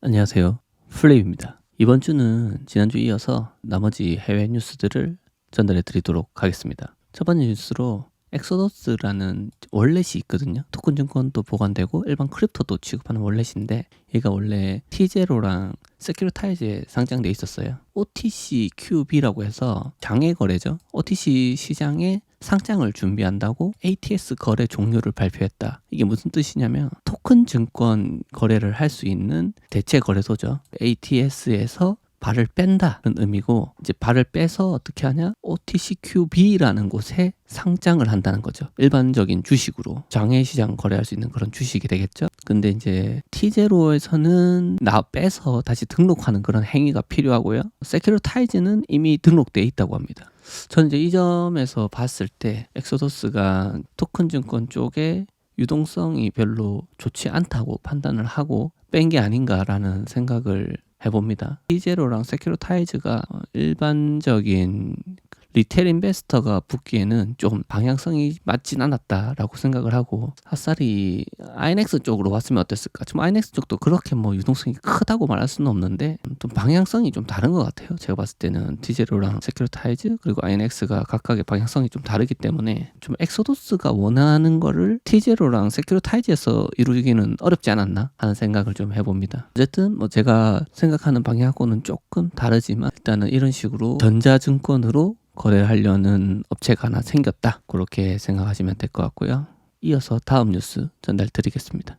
안녕하세요. 플레이입니다. 이번 주는 지난주 이어서 나머지 해외 뉴스들을 전달해 드리도록 하겠습니다. 첫 번째 뉴스로 엑소더스라는 월렛이 있거든요. 토큰 증권도 보관되고 일반 크립토도 취급하는 월렛인데 얘가 원래 T0랑 세큐리타이즈에 상장돼 있었어요. OTCQB라고 해서 장외 거래죠. OTC 시장에 상장을 준비한다고 ATS 거래 종료를 발표했다. 이게 무슨 뜻이냐면 토큰 증권 거래를 할 수 있는 대체 거래소죠. ATS에서 발을 뺀다는 의미고, 이제 발을 빼서 어떻게 하냐? OTCQB라는 곳에 상장을 한다는 거죠. 일반적인 주식으로 장외 시장 거래할 수 있는 그런 주식이 되겠죠. 근데 이제 T0에서는 나 빼서 다시 등록하는 그런 행위가 필요하고요. 세큐리타이즈는 이미 등록돼 있다고 합니다. 저는 이제 이 점에서 봤을 때 엑소더스가 토큰 증권 쪽에 유동성이 별로 좋지 않다고 판단을 하고 뺀 게 아닌가라는 생각을 해봅니다. T0랑 세큐리타이즈가 일반적인 리테일 인베스터가 붙기에는 좀 방향성이 맞진 않았다라고 생각을 하고, 아싸리 INX 쪽으로 왔으면 어땠을까? 지금 INX 쪽도 그렇게 뭐 유동성이 크다고 말할 수는 없는데 좀 방향성이 좀 다른 것 같아요. 제가 봤을 때는 T0랑 세큐리타이즈 그리고 INX가 각각의 방향성이 좀 다르기 때문에 좀 엑소더스가 원하는 거를 T0랑 세큐리타이즈에서 이루기는 어렵지 않았나 하는 생각을 좀 해봅니다. 어쨌든 뭐 제가 생각하는 방향하고는 조금 다르지만 일단은 이런 식으로 전자증권으로 거래를 하려는 업체가 하나 생겼다, 그렇게 생각하시면 될 것 같고요. 이어서 다음 뉴스 전달 드리겠습니다.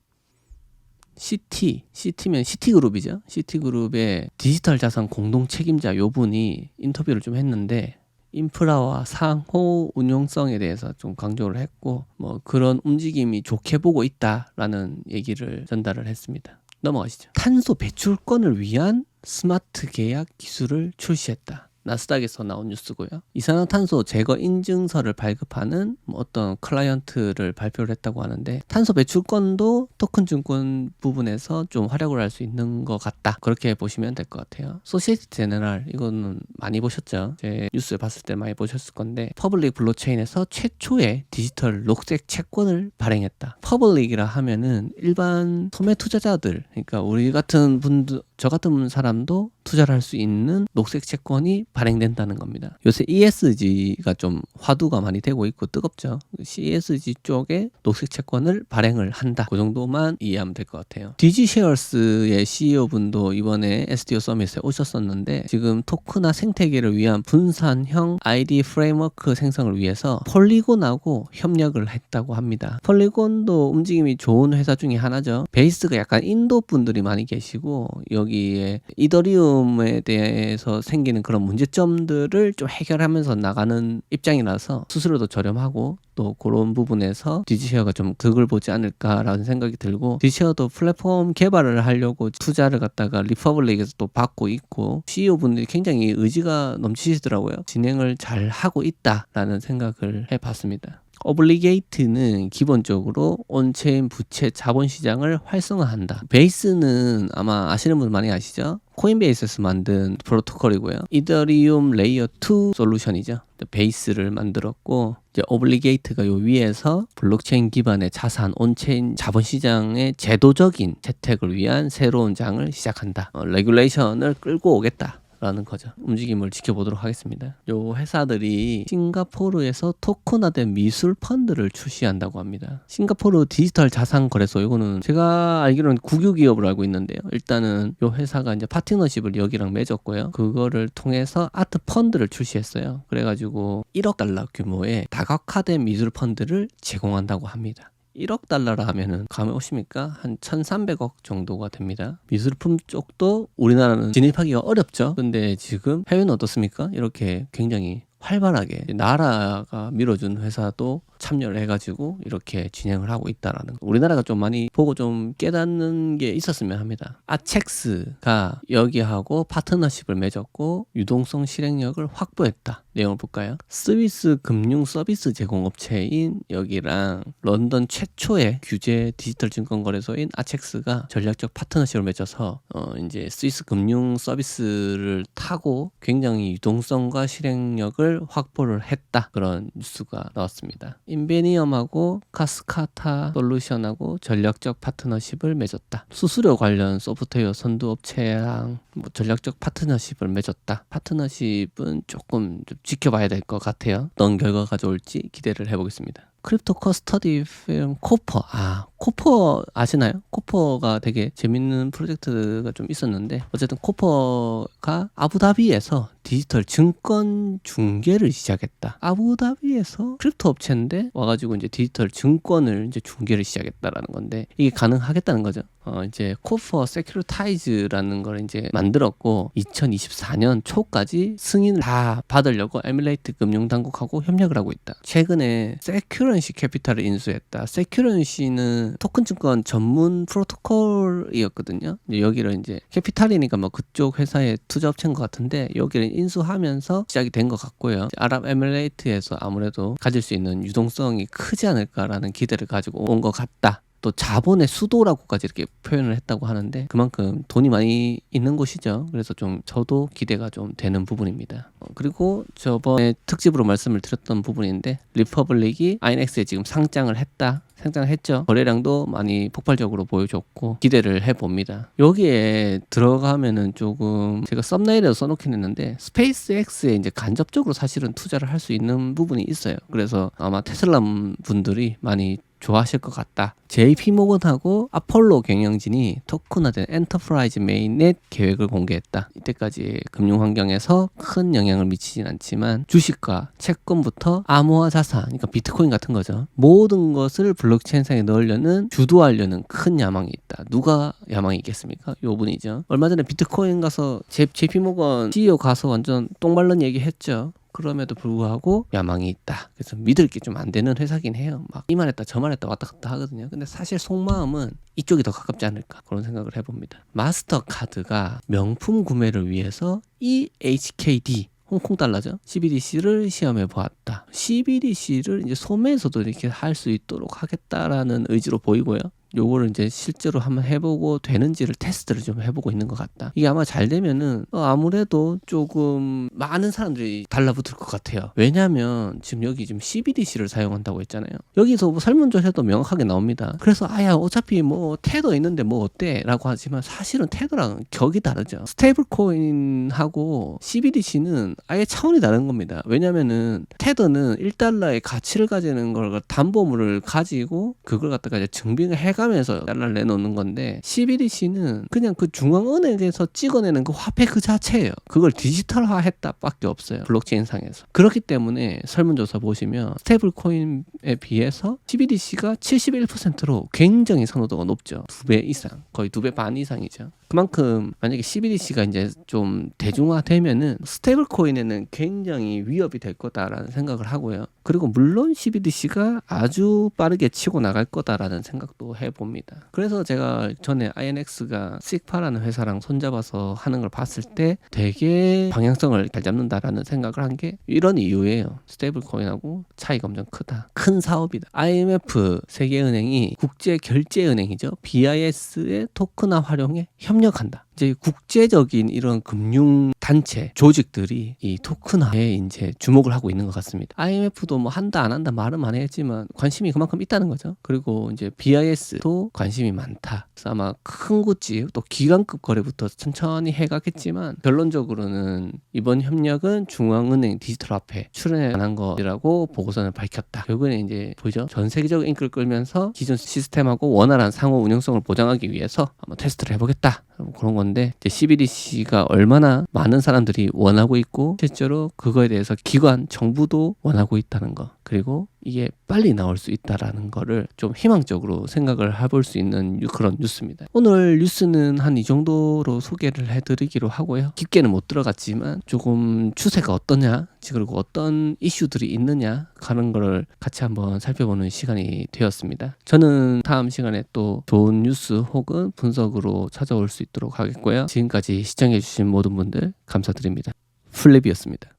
CT면 시티그룹이죠. 시티그룹의 디지털 자산 공동 책임자 요 분이 인터뷰를 좀 했는데 인프라와 상호 운용성에 대해서 좀 강조를 했고, 뭐 그런 움직임이 좋게 보고 있다라는 얘기를 전달을 했습니다. 넘어가시죠. 탄소 배출권을 위한 스마트 계약 기술을 출시했다. 나스닥에서 나온 뉴스고요. 이산화탄소 제거 인증서를 발급하는 어떤 클라이언트를 발표를 했다고 하는데, 탄소 배출권도 토큰 증권 부분에서 좀 활약을 할 수 있는 것 같다, 그렇게 보시면 될 것 같아요. 소시에티 제너럴, 이거는 많이 보셨죠? 제 뉴스에 봤을 때 많이 보셨을 건데, 퍼블릭 블록체인에서 최초의 디지털 녹색 채권을 발행했다. 퍼블릭이라 하면은 일반 소매 투자자들, 그러니까 우리 같은 분들, 저 같은 사람도 투자를 할 수 있는 녹색 채권이 발행된다는 겁니다. 요새 ESG가 좀 화두가 많이 되고 있고 뜨겁죠. ESG 쪽에 녹색 채권을 발행을 한다, 그 정도만 이해하면 될 것 같아요. 디지쉐어스의 CEO분도 이번에 STO 서밋에 오셨었는데, 지금 토크나 생태계를 위한 분산형 ID 프레임워크 생성을 위해서 폴리곤하고 협력을 했다고 합니다. 폴리곤도 움직임이 좋은 회사 중에 하나죠. 베이스가 약간 인도 분들이 많이 계시고, 여기에 이더리움에 대해서 생기는 그런 문제점들을 좀 해결하면서 나가는 입장이라서 수수료도 저렴하고, 또 그런 부분에서 디지쉐어가 좀 득을 보지 않을까라는 생각이 들고, 디지쉐어도 플랫폼 개발을 하려고 투자를 갖다가 리퍼블릭에서 또 받고 있고, CEO 분들이 굉장히 의지가 넘치시더라고요. 진행을 잘 하고 있다라는 생각을 해봤습니다. 오블리게이트는 기본적으로 온체인 부채 자본시장을 활성화한다. 베이스는 아마 아시는 분 많이 아시죠? 코인베이스에서 만든 프로토콜이고요. 이더리움 레이어 2 솔루션이죠. 베이스를 만들었고, 이제 오블리게이트가 요 위에서 블록체인 기반의 자산, 온체인 자본시장의 제도적인 채택을 위한 새로운 장을 시작한다. 레귤레이션을 끌고 오겠다 라는 거죠. 움직임을 지켜보도록 하겠습니다. 요 회사들이 싱가포르에서 토큰화된 미술 펀드를 출시한다고 합니다. 싱가포르 디지털 자산 거래소, 이거는 제가 알기로는 국유 기업으로 알고 있는데요. 일단은 요 회사가 이제 파트너십을 여기랑 맺었고요. 그거를 통해서 아트 펀드를 출시했어요. 그래가지고 1억 달러 규모의 다각화된 미술 펀드를 제공한다고 합니다. 1억 달러라 하면은 감이 오십니까? 한 1,300억 정도가 됩니다. 미술품 쪽도 우리나라는 진입하기가 어렵죠. 근데 지금 해외는 어떻습니까? 이렇게 굉장히 활발하게 나라가 밀어준 회사도 참여를 해가지고 이렇게 진행을 하고 있다라는 거. 우리나라가 좀 많이 보고 좀 깨닫는 게 있었으면 합니다. 아첵스가 여기하고 파트너십을 맺었고 유동성 실행력을 확보했다. 내용을 볼까요? 스위스 금융 서비스 제공업체인 여기랑 런던 최초의 규제 디지털 증권 거래소인 아첵스가 전략적 파트너십을 맺어서 이제 스위스 금융 서비스를 타고 굉장히 유동성과 실행력을 자산을 확보를 했다. 그런 뉴스가 나왔습니다. 인베니엄하고 카스카타 솔루션하고 전략적 파트너십을 맺었다. 수수료 관련 소프트웨어 선두업체랑 전략적 파트너십을 맺었다. 파트너십은 조금 좀 지켜봐야 될 것 같아요. 어떤 결과가 좋을지 기대를 해보겠습니다. 크립토 커스터디 firm 코퍼. 코퍼 아시나요? 코퍼가 되게 재밌는 프로젝트가 좀 있었는데, 어쨌든 코퍼가 아부다비에서 디지털 증권 중개를 시작했다. 아부다비에서 크립토 업체인데 와가지고 이제 디지털 증권을 이제 중개를 시작했다라는 건데, 이게 가능하겠다는 거죠. 이제 코퍼 세큐리타이즈라는 걸 이제 만들었고 2024년 초까지 승인을 다 받으려고 에밀레이트 금융당국하고 협력을 하고 있다. 최근에 세큐런시 캐피탈을 인수했다. 세큐런시는 토큰 증권 전문 프로토콜이었거든요. 여기를 이제 캐피탈이니까 뭐 그쪽 회사의 투자업체인 것 같은데, 여기를 인수하면서 시작이 된 것 같고요. 아랍에밀레이트에서 아무래도 가질 수 있는 유동성이 크지 않을까라는 기대를 가지고 온 것 같다. 또 자본의 수도라고까지 이렇게 표현을 했다고 하는데, 그만큼 돈이 많이 있는 곳이죠. 그래서 좀 저도 기대가 좀 되는 부분입니다. 그리고 저번에 특집으로 말씀을 드렸던 부분인데, 리퍼블릭이 INX에 지금 상장을 했죠. 거래량도 많이 폭발적으로 보여줬고 기대를 해봅니다. 여기에 들어가면은 조금 제가 썸네일에도 써놓긴 했는데, 스페이스X에 이제 간접적으로 사실은 투자를 할 수 있는 부분이 있어요. 그래서 아마 테슬라 분들이 많이 좋아하실 것 같다. JP모건하고 아폴로 경영진이 토큰화된 엔터프라이즈 메인넷 계획을 공개했다. 이때까지 금융 환경에서 큰 영향을 미치진 않지만 주식과 채권부터 암호화 자산, 그러니까 비트코인 같은 거죠. 모든 것을 블록체인상에 넣으려는, 주도하려는 큰 야망이 있다. 누가 야망이 있겠습니까? 요 분이죠. 얼마 전에 비트코인 가서 JP모건 CEO 가서 완전 똥말른 얘기 했죠. 그럼에도 불구하고 야망이 있다. 그래서 믿을 게 좀 안 되는 회사긴 해요. 막 이만했다 저만했다 왔다 갔다 하거든요. 근데 사실 속마음은 이쪽이 더 가깝지 않을까, 그런 생각을 해봅니다. 마스터카드가 명품 구매를 위해서 EHKD 홍콩 달러죠. CBDC를 시험해 보았다. CBDC를 이제 소매에서도 이렇게 할 수 있도록 하겠다라는 의지로 보이고요. 요거를 이제 실제로 한번 해보고 되는지를 테스트를 좀 해보고 있는 것 같다. 이게 아마 잘 되면은 아무래도 조금 많은 사람들이 달라붙을 것 같아요. 왜냐면 지금 여기 지금 CBDC를 사용한다고 했잖아요. 여기서 뭐 설문조사도 명확하게 나옵니다. 그래서 어차피 뭐 테더 있는데 뭐 어때? 라고 하지만 사실은 테더랑 격이 다르죠. 스테이블 코인하고 CBDC는 아예 차원이 다른 겁니다. 왜냐면은 테더는 1달러의 가치를 가지는 걸 담보물을 가지고 그걸 갖다가 이제 증빙을 해가 면서 달러를 내놓는 건데, CBDC는 그냥 그 중앙은행에서 찍어내는 그 화폐 그 자체예요. 그걸 디지털화했다 밖에 없어요. 블록체인 상에서. 그렇기 때문에 설문조사 보시면 스테이블 코인에 비해서 CBDC가 71%로 굉장히 선호도가 높죠. 2배 이상, 거의 2배 반 이상이죠. 그만큼 만약에 CBDC가 이제 좀 대중화되면은 스테이블 코인에는 굉장히 위협이 될 거다라는 생각을 하고요. 그리고 물론 CBDC가 아주 빠르게 치고 나갈 거다라는 생각도 해봅니다. 그래서 제가 전에 INX가 식파라는 회사랑 손잡아서 하는 걸 봤을 때 되게 방향성을 잘 잡는다라는 생각을 한 게 이런 이유예요. 스테이블 코인하고 차이가 엄청 크다. 큰 사업이다. IMF 세계은행이 국제결제은행이죠. BIS의 토큰화 활용에 협력한다. 이제 국제적인 이런 금융 단체 조직들이 이 토큰화에 이제 주목을 하고 있는 것 같습니다. IMF도 뭐 한다 안 한다 말은 많이 했지만 관심이 그만큼 있다는 거죠. 그리고 이제 BIS도 관심이 많다. 그래서 아마 큰 구찌 또 기관급 거래부터 천천히 해가겠지만, 결론적으로는 이번 협력은 중앙은행 디지털 화폐 출연에 관한 것이라고 보고서는 밝혔다. 결국에는 이제 보이죠? 전 세계적 인기를 끌면서 기존 시스템하고 원활한 상호 운영성을 보장하기 위해서 한번 테스트를 해보겠다. 그런 건데, 이제 CBDC가 얼마나 많은 사람들이 원하고 있고 실제로 그거에 대해서 기관, 정부도 원하고 있다는 거, 그리고 이게 빨리 나올 수 있다라는 거를 좀 희망적으로 생각을 해볼 수 있는 그런 뉴스입니다. 오늘 뉴스는 한 이 정도로 소개를 해드리기로 하고요. 깊게는 못 들어갔지만 조금 추세가 어떠냐, 그리고 어떤 이슈들이 있느냐 하는 거를 같이 한번 살펴보는 시간이 되었습니다. 저는 다음 시간에 또 좋은 뉴스 혹은 분석으로 찾아올 수 있도록 하겠고요. 지금까지 시청해주신 모든 분들 감사드립니다. 플랩이었습니다.